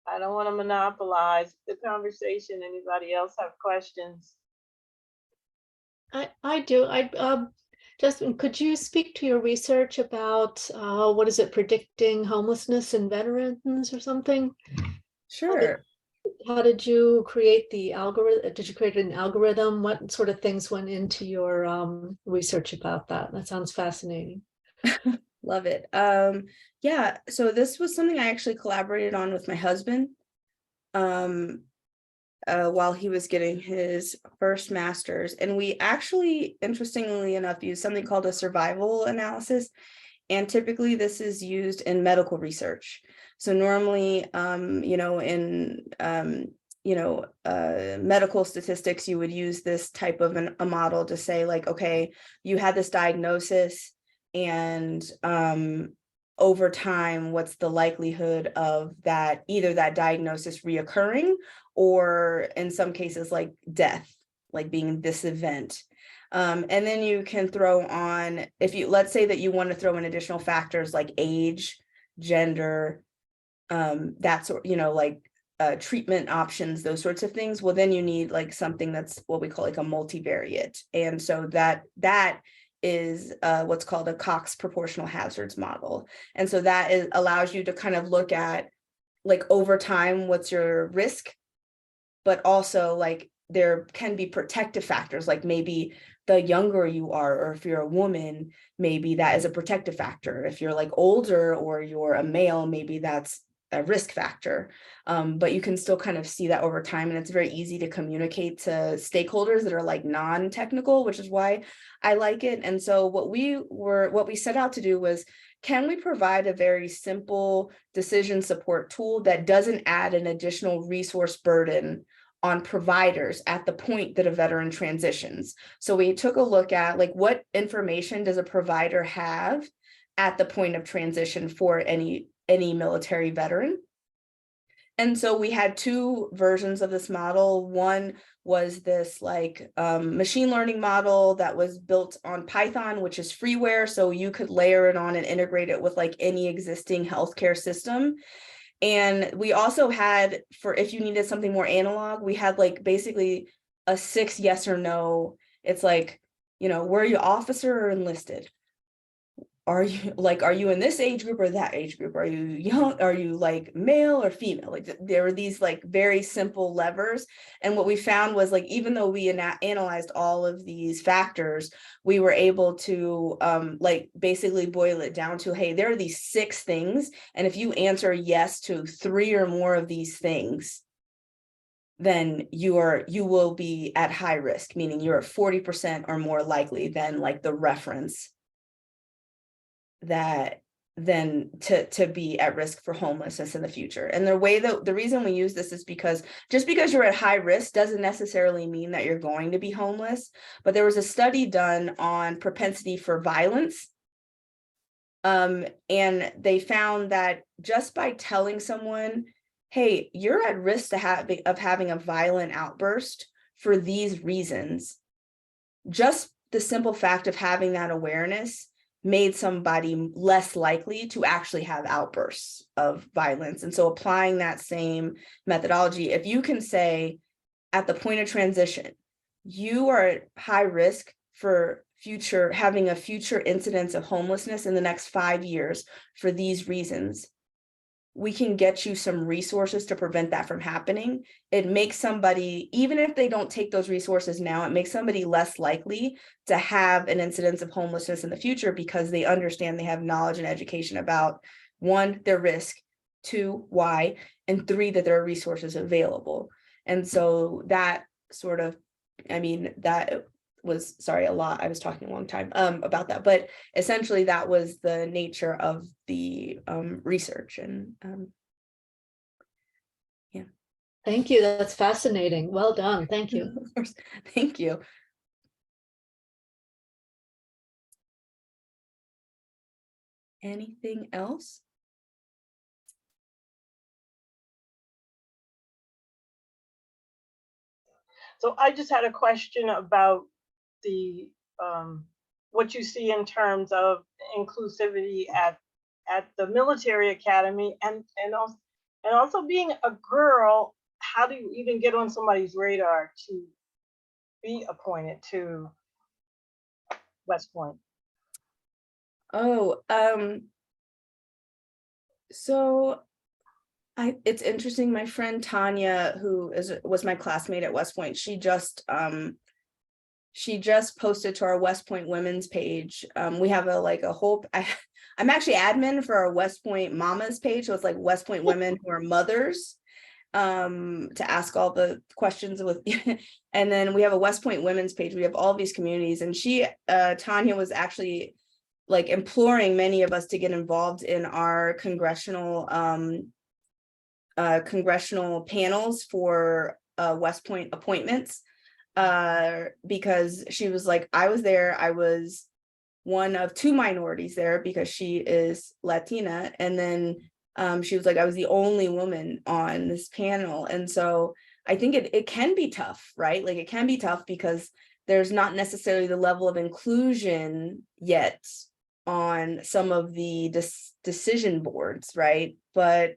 I don't want to monopolize the conversation. Anybody else have questions? I do. Justin, could you speak to your research about what is it, predicting homelessness in veterans or something? Sure. How did you create the algorithm? Did you create an algorithm? What sort of things went into your research about that? That sounds fascinating. Love it. Yeah, so this was something I actually collaborated on with my husband while he was getting his first master's. And we actually, interestingly enough, used something called a survival analysis. And typically this is used in medical research. So normally, in medical statistics, you would use this type of a model to say, like, okay, you had this diagnosis, and over time, what's the likelihood of that, either that diagnosis reoccurring, or in some cases like death, like being this event. And then you can throw on, let's say that you want to throw in additional factors like age, gender, that sort, treatment options, those sorts of things. Well, then you need like something that's what we call like a multivariate. And so that is what's called a Cox proportional hazards model. And so that allows you to kind of look at, like, over time, what's your risk, but also like there can be protective factors, like maybe the younger you are, or if you're a woman, maybe that is a protective factor. If you're like older or you're a male, maybe that's a risk factor. But you can still kind of see that over time, and it's very easy to communicate to stakeholders that are like non-technical, which is why I like it. And so what we set out to do was, can we provide a very simple decision support tool that doesn't add an additional resource burden on providers at the point that a veteran transitions. So we took a look at like what information does a provider have at the point of transition for any military veteran. And so we had two versions of this model. One was this like machine learning model that was built on Python, which is freeware. So you could layer it on and integrate it with like any existing healthcare system. And we also had, for if you needed something more analog, we had like basically a 6 yes or no. It's like, you know, were you officer or enlisted? Are you in this age group or that age group? Are you young? Are you like male or female? Like there were these like very simple levers. And what we found was like, even though we analyzed all of these factors, we were able to like basically boil it down to, hey, there are these 6 things. And if you answer yes to 3 or more of these things, then you will be at high risk, meaning you're 40% or more likely than like the reference that then to be at risk for homelessness in the future. And the reason we use this is because just because you're at high risk doesn't necessarily mean that you're going to be homeless. But there was a study done on propensity for violence. And they found that just by telling someone, hey, you're at risk of having a violent outburst for these reasons, just the simple fact of having that awareness made somebody less likely to actually have outbursts of violence. And so applying that same methodology, if you can say at the point of transition, you are at high risk for having a future incidence of homelessness in the next 5 years for these reasons, we can get you some resources to prevent that from happening. It makes somebody, even if they don't take those resources now, it makes somebody less likely to have an incidence of homelessness in the future because they understand, they have knowledge and education about 1, their risk, 2, why, and 3, that there are resources available. And so that sort of, I mean, that was, sorry, a lot. I was talking a long time about that, but essentially that was the nature of the research. And yeah. Thank you. That's fascinating. Well done. Thank you. Of course. Thank you. Anything else? So I just had a question about the what you see in terms of inclusivity at the military academy, and also being a girl. How do you even get on somebody's radar to be appointed to West Point? Oh, so it's interesting. My friend Tanya, who was my classmate at West Point, she just posted to our West Point women's page. We have a whole, I'm actually admin for our West Point mamas page. So it's like West Point women who are mothers, to ask all the questions with, and then we have a West Point women's page. We have all these communities, and Tanya was actually like imploring many of us to get involved in our congressional panels for West Point appointments, because she was like, I was there, I was one of 2 minorities there because she is Latina, and then she was like, I was the only woman on this panel. And so I think it can be tough, right? Like it can be tough because there's not necessarily the level of inclusion yet on some of the decision boards, right? But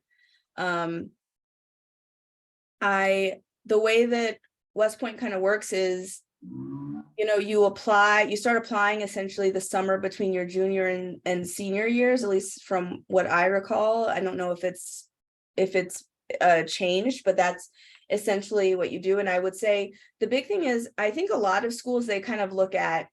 the way that West Point kind of works is, you know, you start applying essentially the summer between your junior and senior years, at least from what I recall. I don't know if it's changed, but that's essentially what you do. And I would say the big thing is, I think a lot of schools, they kind of look at,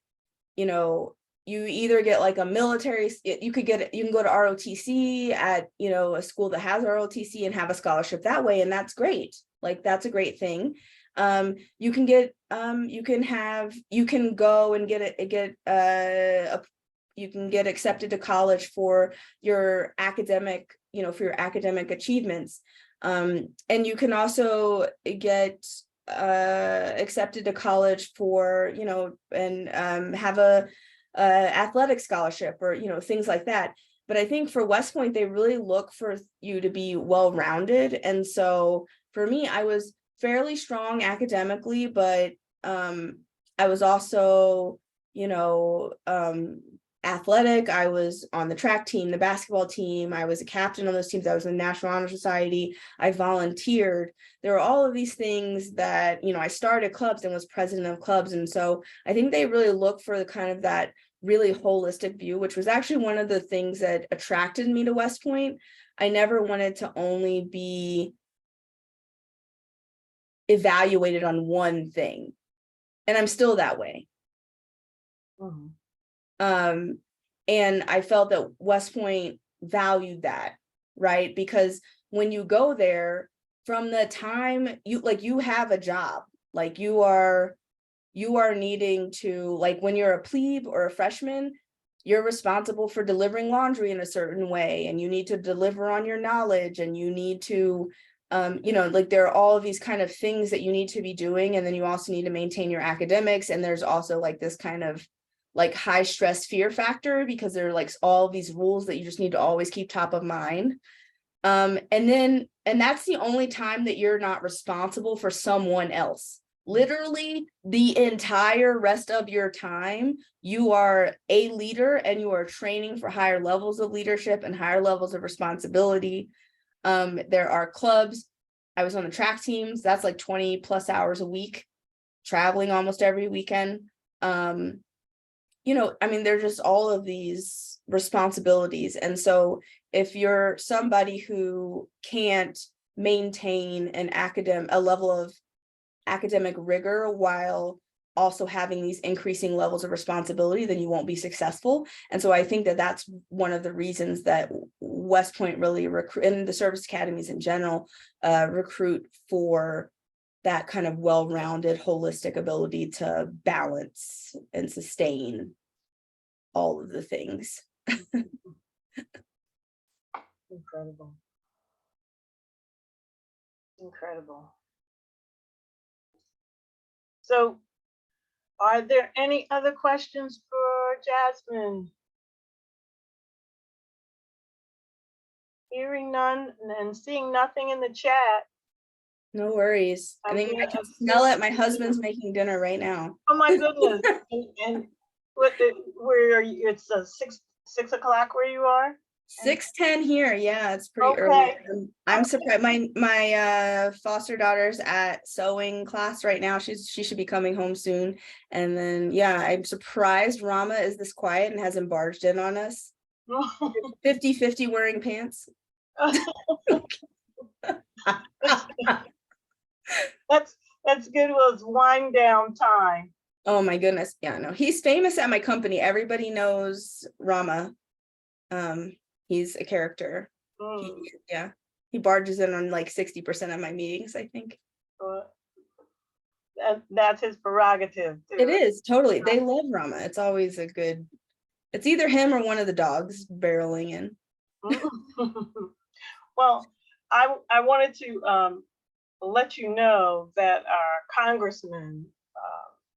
you know, you either get like a military, you can go to ROTC at, you know, a school that has ROTC and have a scholarship that way. And that's great. Like, that's a great thing. You can go and you can get accepted to college for your academic, you know, for your academic achievements. And you can also get accepted to college for, and have a athletic scholarship or, things like that. But I think for West Point, they really look for you to be well-rounded. And so for me, I was fairly strong academically, but I was also, athletic. I was on the track team, the basketball team. I was a captain on those teams. I was in the National Honor Society. I volunteered. There were all of these things that, I started clubs and was president of clubs. And so I think they really look for the kind of that really holistic view, which was actually one of the things that attracted me to West Point. I never wanted to only be evaluated on one thing. And I'm still that way. Mhm. And I felt that West Point valued that, right? Because when you go there, from the time you have a job, like you are needing to, like when you're a plebe or a freshman, you're responsible for delivering laundry in a certain way, and you need to deliver on your knowledge, and you need to, there are all of these kind of things that you need to be doing. And then you also need to maintain your academics. And there's also like this kind of like high stress fear factor, because there are like all these rules that you just need to always keep top of mind. And that's the only time that you're not responsible for someone else. Literally the entire rest of your time, you are a leader and you are training for higher levels of leadership and higher levels of responsibility. There are clubs. I was on the track teams. That's like 20 plus hours a week, traveling almost every weekend. There's just all of these responsibilities. And so if you're somebody who can't maintain a level of academic rigor while also having these increasing levels of responsibility, then you won't be successful. And so I think that that's one of the reasons that West Point really recruit, and the service academies in general, recruit for that kind of well-rounded, holistic ability to balance and sustain all of the things. Incredible. Incredible. So, are there any other questions for Jasmine? Hearing none and seeing nothing in the chat. No worries. I I'm think I gonna can assume- smell it. My husband's making dinner right now. Oh my goodness. And where are you? It's 6 o'clock where you are? 6:10 here. Yeah, it's pretty early. Okay. I'm surprised. My foster daughter's at sewing class right now. She should be coming home soon. And then I'm surprised Rama is this quiet and hasn't barged in on us. 50-50 wearing pants. That's good. Well, it's wind down time. Oh my goodness. Yeah, no, he's famous at my company. Everybody knows Rama. He's a character. Mm. He barges in on like 60% of my meetings, I think. That's his prerogative. Too. It is, totally. They love Rama. It's always it's either him or one of the dogs barreling in. Well, I wanted to let you know that our Congressman,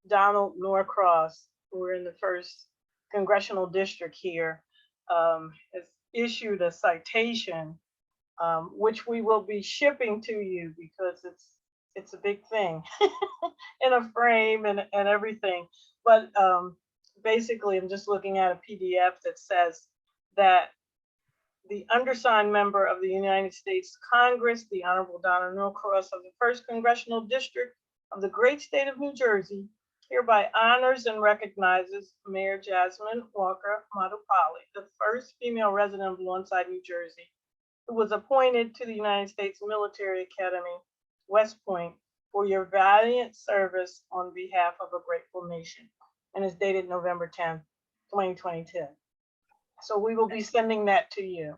Donald Norcross, who are in the 1st Congressional District here, has issued a citation, which we will be shipping to you because it's a big thing in a frame and everything. But basically, I'm just looking at a PDF that says that the undersigned member of the United States Congress, the Honorable Donald Norcross of the 1st Congressional District of the great state of New Jersey, hereby honors and recognizes Mayor Jasmine Walker Motupalli, the first female resident of Lawnside, New Jersey, who was appointed to the United States Military Academy, West Point, for your valiant service on behalf of a grateful nation, and is dated November 10th, 2022. So we will be sending that to you.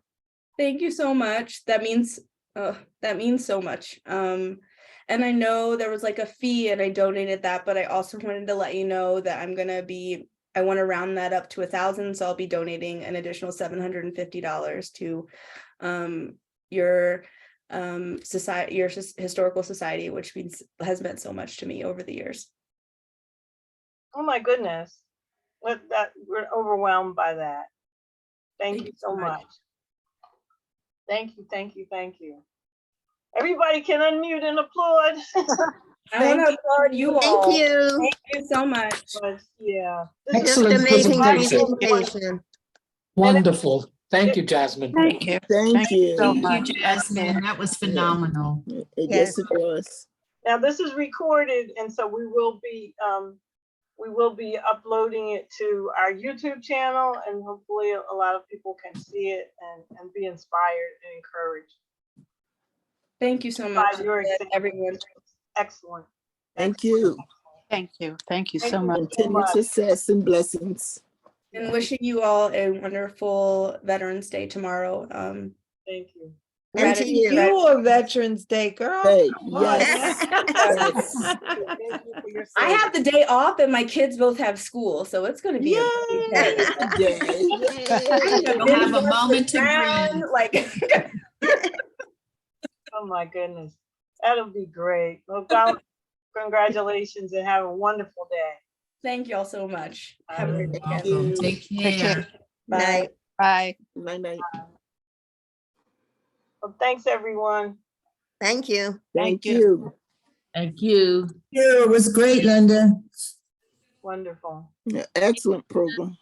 Thank you so much. That means so much. And I know there was like a fee and I donated that, but I also wanted to let you know that I want to round that up to 1,000. So I'll be donating an additional $750 to your society, your historical society, which has meant so much to me over the years. Oh my goodness. We're overwhelmed by that. Thank you so much. Thank you, thank you, thank you. Everybody can unmute and applaud. I want to applaud you all. Thank you. Thank you so much. But yeah. Just Excellent amazing presentation. presentation. Wonderful. Thank you, Jasmine. Thank you. Thank you, much. Jasmine. That was phenomenal. Yes. It was. Now this is recorded, and so we will be uploading it to our YouTube channel, and hopefully a lot of people can see it and be inspired and encouraged Thank you so by much, your example. everyone. Excellent. Thank you. Thank you. Thank you Thank so you. much. Continued success and blessings. And wishing you all a wonderful Veterans Day tomorrow. Thank you. And to you. You are Veterans Day, girl. Hey, Come on yes. now. Yes. Thank you for your I have the day off and my kids both have school, so it's going to be a Yay. great day. Yay. You'll have a moment to breathe. Like, Oh my goodness. That'll be great. Well, God, congratulations and have a wonderful day. thank you all so much. Have a You're great Thank weekend. welcome. you. Take Take care. care. Bye. Night. Bye. Night, night. Well, thanks everyone. Thank you. Thank you. Thank you. Yeah, it was great, Linda. Wonderful. Yeah, excellent program.